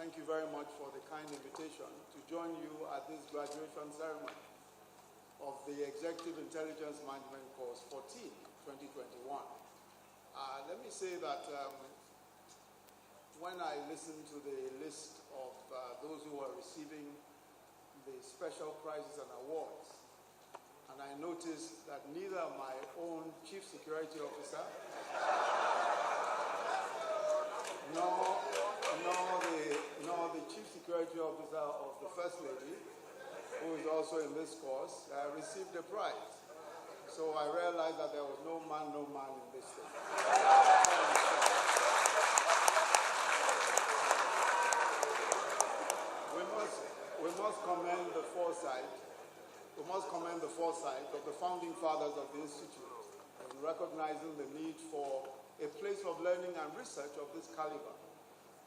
thank you very much for the kind invitation to join you at this graduation ceremony of the Executive Intelligence Management Course 14, 2021. Let me say that when I listened to the list of those who are receiving the special prizes and awards, and I noticed that neither my own Chief Security Officer nor the Chief Security Officer of the First Lady, who is also in this course, received a prize. So I realized that there was no man in this thing. We must commend the foresight. We must commend the foresight of the founding fathers of the Institute in recognizing the need for a place of learning and research of this caliber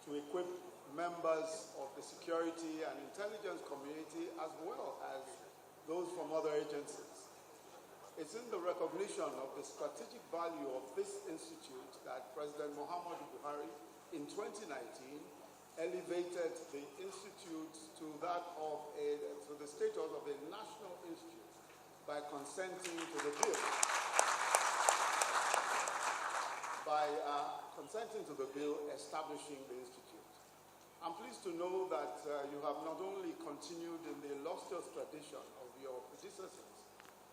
to equip members of the security and intelligence community as well as those from other agencies. It's in the recognition of the strategic value of this institute that President Muhammadu Buhari in 2019 elevated the institute to the status of a national institute by consenting to the bill. Establishing the institute. I'm pleased to know that you have not only continued in the illustrious tradition of your predecessors,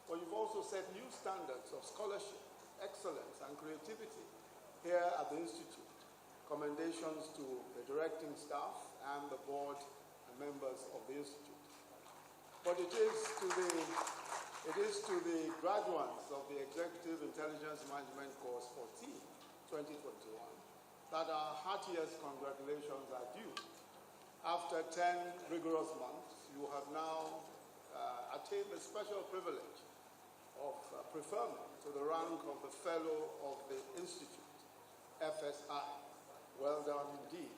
but you've also set new standards of scholarship, excellence, and creativity here at the institute. Commendations to the directing staff and the board and members of the institute. But it is to the graduates of the Executive Intelligence Management Course 14, 2021, that our heartiest congratulations are due. After 10 rigorous months, you have now attained the special privilege of preferment to the rank of the Fellow of the Institute, FSI. Well done indeed.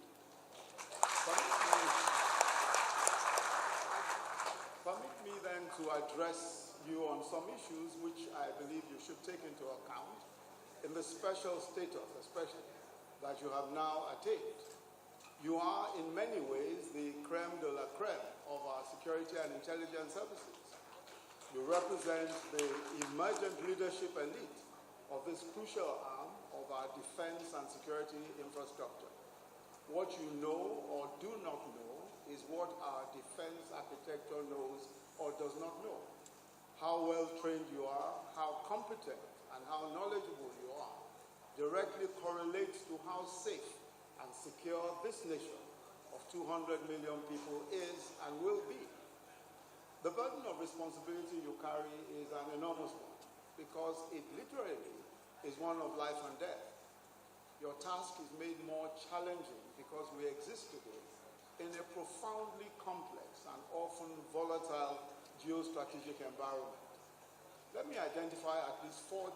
Permit me then to address you on some issues which I believe you should take into account in the special status, especially, that you have now attained. You are, in many ways, the creme de la creme of our security and intelligence services. You represent the emergent leadership elite of this crucial arm of our defense and security infrastructure. What you know or do not know is what our defense architecture knows or does not know. How well trained you are, how competent and how knowledgeable you are directly correlates to how safe and secure this nation of 200 million people is and will be. The burden of responsibility you carry is an enormous one because it literally is one of life and death. Your task is made more challenging because we exist today in a profoundly complex and often volatile geostrategic environment. Let me identify at least four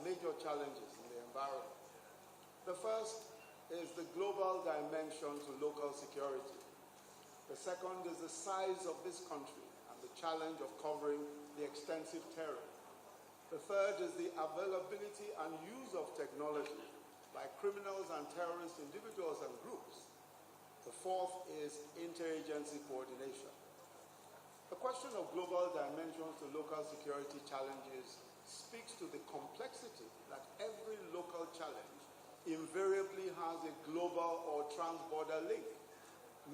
major challenges in the environment. The first is the global dimension to local security. The second is the size of this country and the challenge of covering the extensive terrain. The third is the availability and use of technology by criminals and terrorist individuals and groups. The fourth is interagency coordination. The question of global dimensions to local security challenges speaks to the complexity that every local challenge invariably has a global or trans-border link,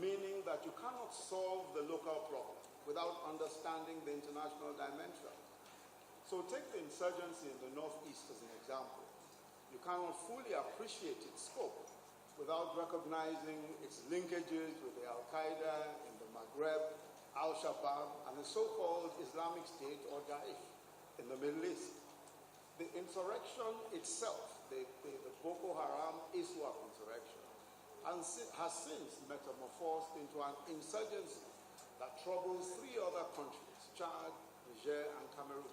meaning that you cannot solve the local problem without understanding the international dimension. So take the insurgency in the Northeast as an example. You cannot fully appreciate its scope without recognizing its linkages with the Al-Qaeda in the Maghreb, Al-Shabaab, and the so-called Islamic State or Daesh in the Middle East. The insurrection itself, the Boko Haram ISWAP insurrection, has since metamorphosed into an insurgency that troubles three other countries, Chad, Niger, and Cameroon.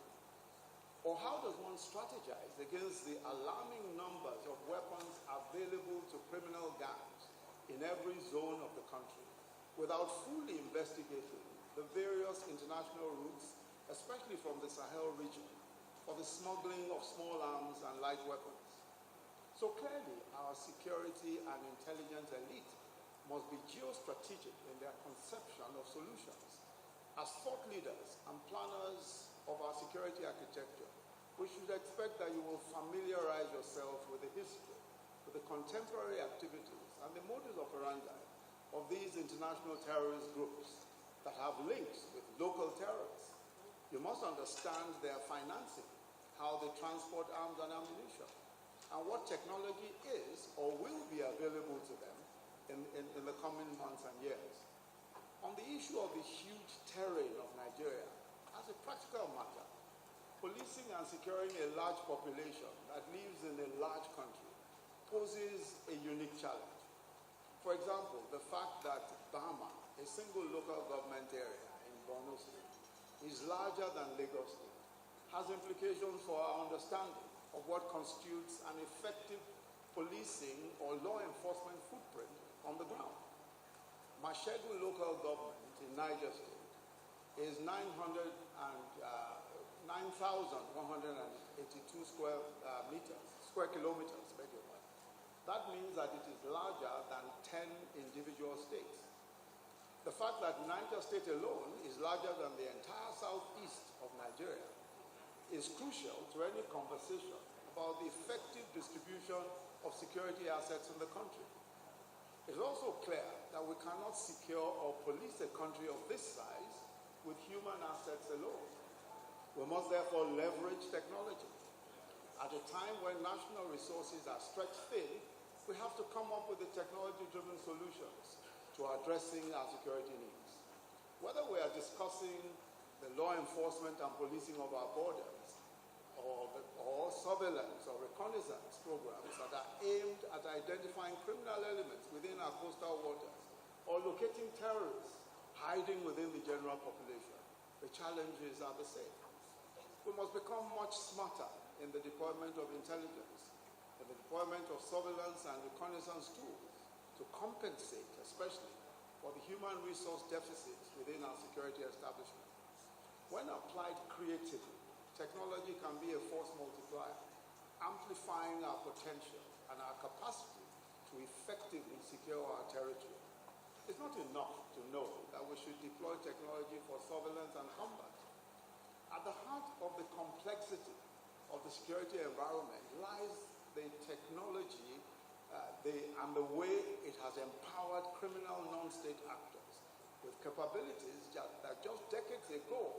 Or how does one strategize against the alarming numbers of weapons available to criminal gangs in every zone of the country without fully investigating the various international routes, especially from the Sahel region, for the smuggling of small arms and light weapons? So clearly, our security and intelligence elite must be geostrategic in their conception of solutions. As thought leaders and planners of our security architecture, we should expect that you will familiarize yourself with the history, with the contemporary activities, and the modus operandi of these international terrorist groups that have links with local terrorists. You must understand their financing, how they transport arms and ammunition, and what technology is or will be available to them in the coming months and years. On the issue of the huge terrain of Nigeria, as a practical matter, policing and securing a large population that lives in a large country poses a unique challenge. For example, the fact that Bama, a single local government area in Borno State, is larger than Lagos State, has implications for our understanding of what constitutes an effective policing or law enforcement footprint on the ground. Mashegu local government in Niger State is 9,182 square kilometers. That means that it is larger than 10 individual states. The fact that Niger State alone is larger than the entire southeast of Nigeria is crucial to any conversation about the effective distribution of security assets in the country. It is also clear that we cannot secure or police a country of this size with human assets alone. We must therefore leverage technology. At a time when national resources are stretched thin, we have to come up with the technology-driven solutions to addressing our security needs. Whether we are discussing the law enforcement and policing of our borders, or surveillance or reconnaissance programs that are aimed at identifying criminal elements within our coastal waters, or locating terrorists hiding within the general population, the challenges are the same. We must become much smarter in the deployment of intelligence, in the deployment of surveillance and reconnaissance tools to compensate, especially for the human resource deficits within our security establishment. When applied creatively, technology can be a force multiplier, amplifying our potential and our capacity to effectively secure our territory. It's not enough to know that we should deploy technology for surveillance and combat. At the heart of the complexity of the security environment lies the technology and the way it has empowered criminal non-state actors with capabilities that just decades ago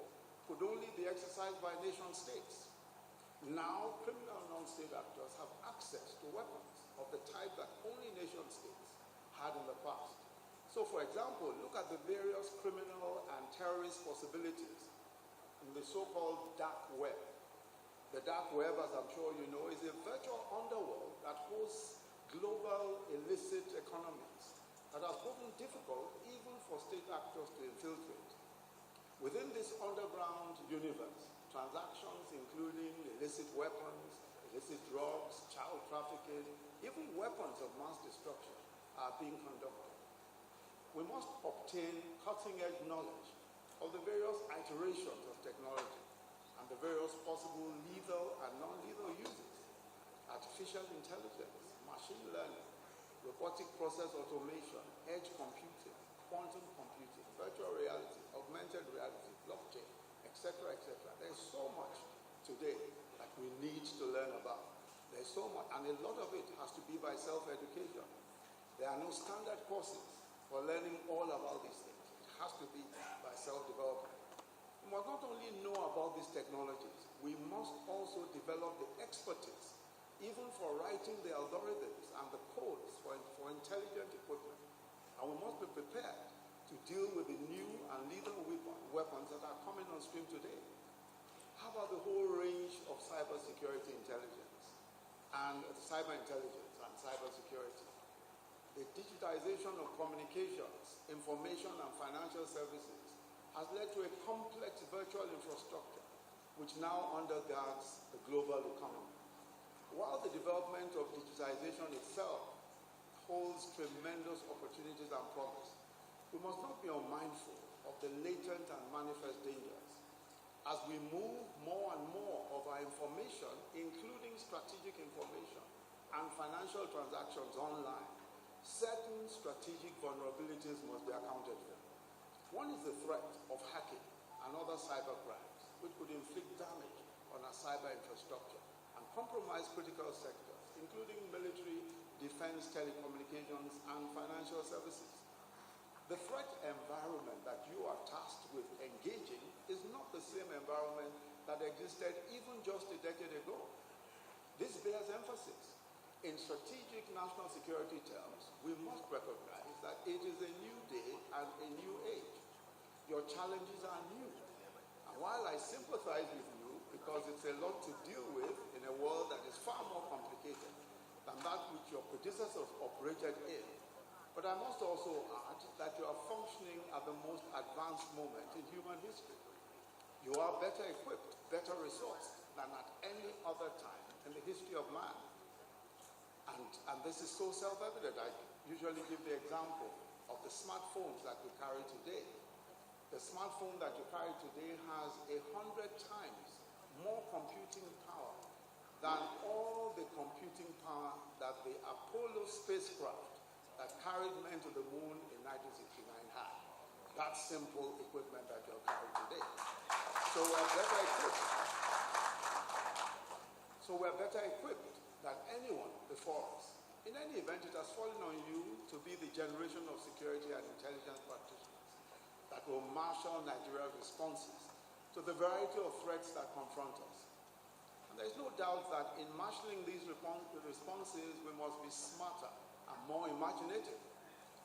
could only be exercised by nation states. Now, criminal non-state actors have access to weapons of the type that only nation states had in the past. So, for example, look at the various criminal and terrorist possibilities in the so-called dark web. The dark web, as I'm sure you know, is a virtual underworld that hosts global illicit economies that has proven difficult even for state actors to infiltrate. Within this underground universe, transactions including illicit weapons, illicit drugs, child trafficking, even weapons of mass destruction are being conducted. We must obtain cutting-edge knowledge of the various iterations of technology and the various possible lethal and non-lethal uses: artificial intelligence, machine learning, robotic process automation, edge computing, quantum computing, virtual reality, augmented reality, blockchain, etc., etc. There's so much today that we need to learn about. There's so much, and a lot of it has to be by self-education. There are no standard courses for learning all about these things. It has to be by self-development. We must not only know about these technologies, we must also develop the expertise, even for writing the algorithms and the codes for intelligent equipment. And we must be prepared to deal with the new and lethal weapons that are coming on stream today. How about the whole range of cybersecurity intelligence and cyber intelligence and cybersecurity? The digitization of communications, information, and financial services has led to a complex virtual infrastructure which now undergirds the global economy. While the development of digitization itself holds tremendous opportunities and promise, we must not be unmindful of the latent and manifest dangers. As we move more and more of our information, including strategic information and financial transactions online, certain strategic vulnerabilities must be accounted for. One is the threat of hacking and other cyber crimes, which could inflict damage on our cyber infrastructure and compromise critical sectors, including military, defense, telecommunications, and financial services. The threat environment that you are tasked with engaging is not the same environment that existed even just a decade ago. This bears emphasis. In strategic national security terms, we must recognize that it is a new day and a new age. Your challenges are new. And while I sympathize with you, because it's a lot to deal with in a world that is far more complicated than that which your predecessors operated in, but I must also add that you are functioning at the most advanced moment in human history. You are better equipped, better resourced than at any other time in the history of man. And this is so self-evident. I usually give the example of the smartphones that we carry today. The smartphone that you carry today has 100 times more computing power than all the computing power that the Apollo spacecraft that carried men to the moon in 1969 had. That simple equipment that you're carrying today. So we're better equipped than anyone before us. In any event, it has fallen on you to be the generation of security and intelligence practitioners that will marshal Nigeria's responses to the variety of threats that confront us. And there's no doubt that in marshalling these responses, we must be smarter and more imaginative.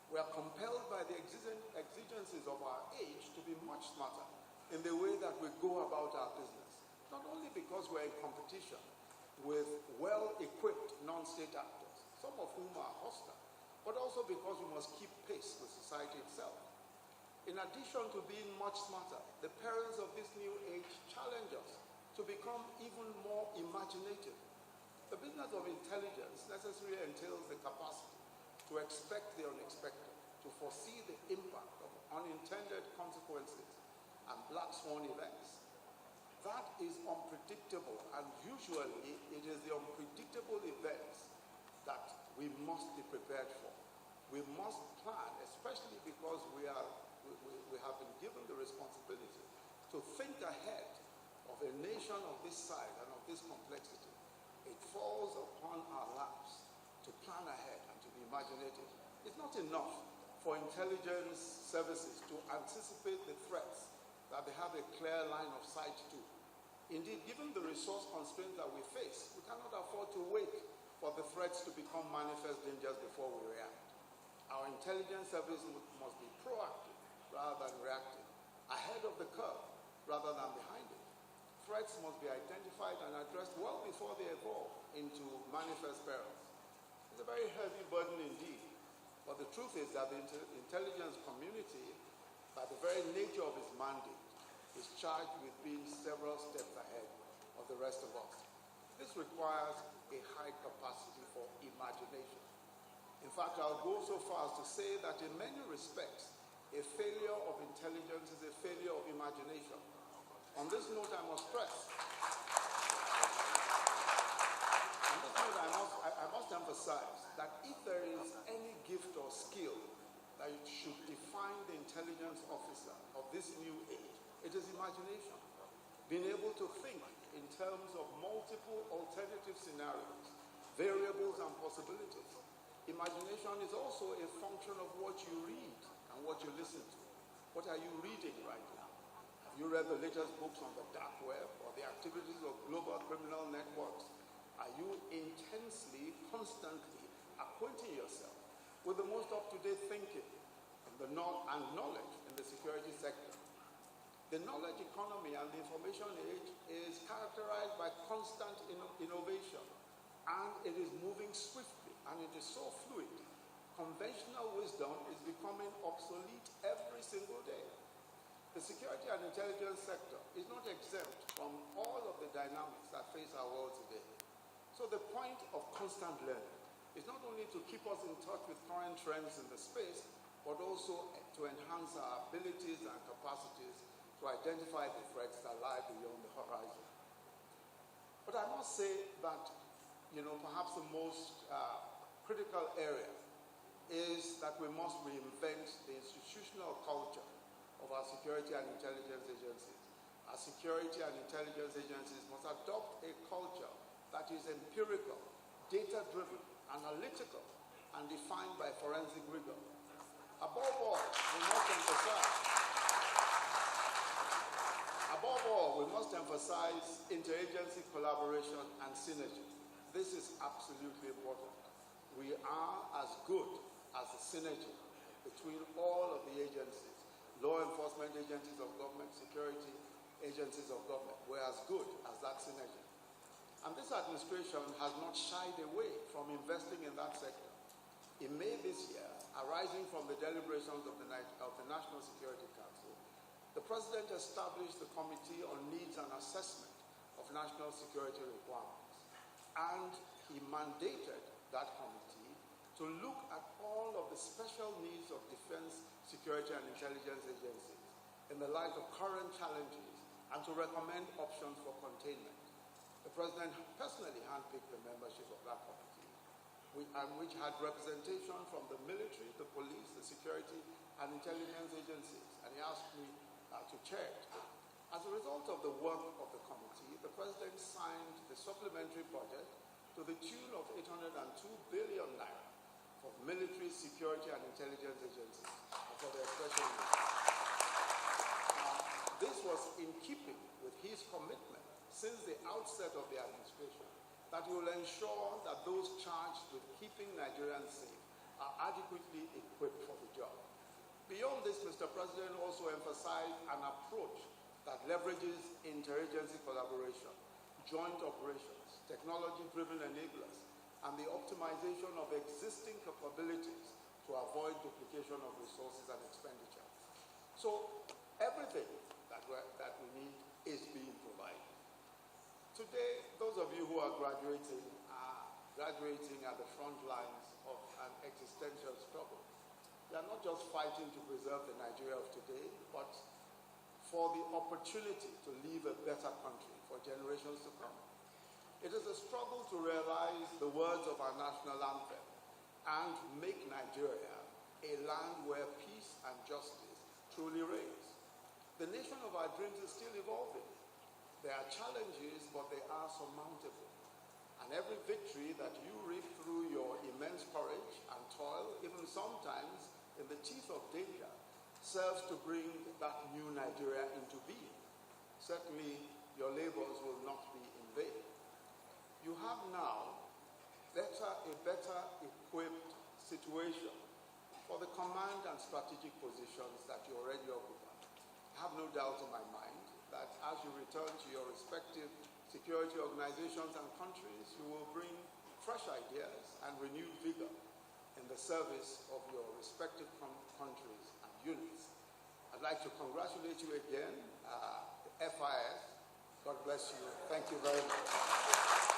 We are compelled by the exigencies of our age to be much smarter in the way that we go about our business, not only because we're in competition with well-equipped non-state actors, some of whom are hostile, but also because we must keep pace with society itself. In addition to being much smarter, the perils of this new age challenge us to become even more imaginative. The business of intelligence necessarily entails the capacity to expect the unexpected, to foresee the impact of unintended consequences and black swan events. That is unpredictable, and usually it is the unpredictable events that we must be prepared for. We must plan, especially because we have been given the responsibility to think ahead of a nation of this size and of this complexity. It falls upon our laps to plan ahead and to be imaginative. It's not enough for intelligence services to anticipate the threats that they have a clear line of sight to. Indeed, given the resource constraints that we face, we cannot afford to wait for the threats to become manifest dangers before we react. Our intelligence service must be proactive rather than reactive, ahead of the curve rather than behind it. Threats must be identified and addressed well before they evolve into manifest perils. It's a very heavy burden indeed, but the truth is that the intelligence community, by the very nature of its mandate, is charged with being several steps ahead of the rest of us. This requires a high capacity for imagination. In fact, I'll go so far as to say that in many respects, a failure of intelligence is a failure of imagination. On this note, I must stress, I must emphasize that if there is any gift or skill that should define the intelligence officer of this new age, it is imagination. Being able to think in terms of multiple alternative scenarios, variables and possibilities. Imagination is also a function of what you read and what you listen to. What are you reading right now? Have you read the latest books on the dark web or the activities of global criminal networks? Are you intensely, constantly acquainting yourself with the most up-to-date thinking and knowledge in the security sector? The knowledge economy and the information age is characterized by constant innovation, and it is moving swiftly, and it is so fluid. Conventional wisdom is becoming obsolete every single day. The security and intelligence sector is not exempt from all of the dynamics that face our world today. So the point of constant learning is not only to keep us in touch with current trends in the space, but also to enhance our abilities and capacities to identify the threats that lie beyond the horizon. But I must say that, perhaps the most critical area is that we must reinvent the institutional culture of our security and intelligence agencies. Our security and intelligence agencies must adopt a culture that is empirical, data-driven, analytical, and defined by forensic rigor. Above all, we must emphasize interagency collaboration and synergy. This is absolutely important. We are as good as the synergy between all of the agencies, law enforcement agencies of government, security agencies of government. We're as good as that synergy. And this administration has not shied away from investing in that sector. In May this year, arising from the deliberations of the National Security Council, the President established the Committee on Needs and Assessment of National Security Requirements, and he mandated that committee to look at all of the special needs of defense, security, and intelligence agencies in the light of current challenges and to recommend options for containment. The President personally handpicked the membership of that committee, which had representation from the military, the police, the security, and intelligence agencies, and he asked me to chair it. As a result of the work of the committee, the President signed the supplementary budget to the tune of 802 billion naira for military, security, and intelligence agencies for their special needs. This was in keeping with his commitment since the outset of the administration that he will ensure that those charged with keeping Nigerians safe are adequately equipped for the job. Beyond this, Mr. President also emphasized an approach that leverages interagency collaboration, joint operations, technology-driven enablers, and the optimization of existing capabilities to avoid duplication of resources and expenditure. So everything that we need is being provided. Today, those of you who are graduating at the front lines of an existential struggle. They are not just fighting to preserve the Nigeria of today, but for the opportunity to leave a better country for generations to come. It is a struggle to realize the words of our national anthem and make Nigeria a land where peace and justice truly reigns. The nation of our dreams is still evolving. There are challenges, but they are surmountable. And every victory that you reap through your immense courage and toil, even sometimes in the teeth of danger, serves to bring that new Nigeria into being. Certainly, your labors will not be in vain. You have now a better equipped situation for the command and strategic positions that you already occupy. I have no doubt in my mind that as you return to your respective security organizations and countries, you will bring fresh ideas and renewed vigor in the service of your respective countries and units. I'd like to congratulate you again, FIS. God bless you. Thank you very much.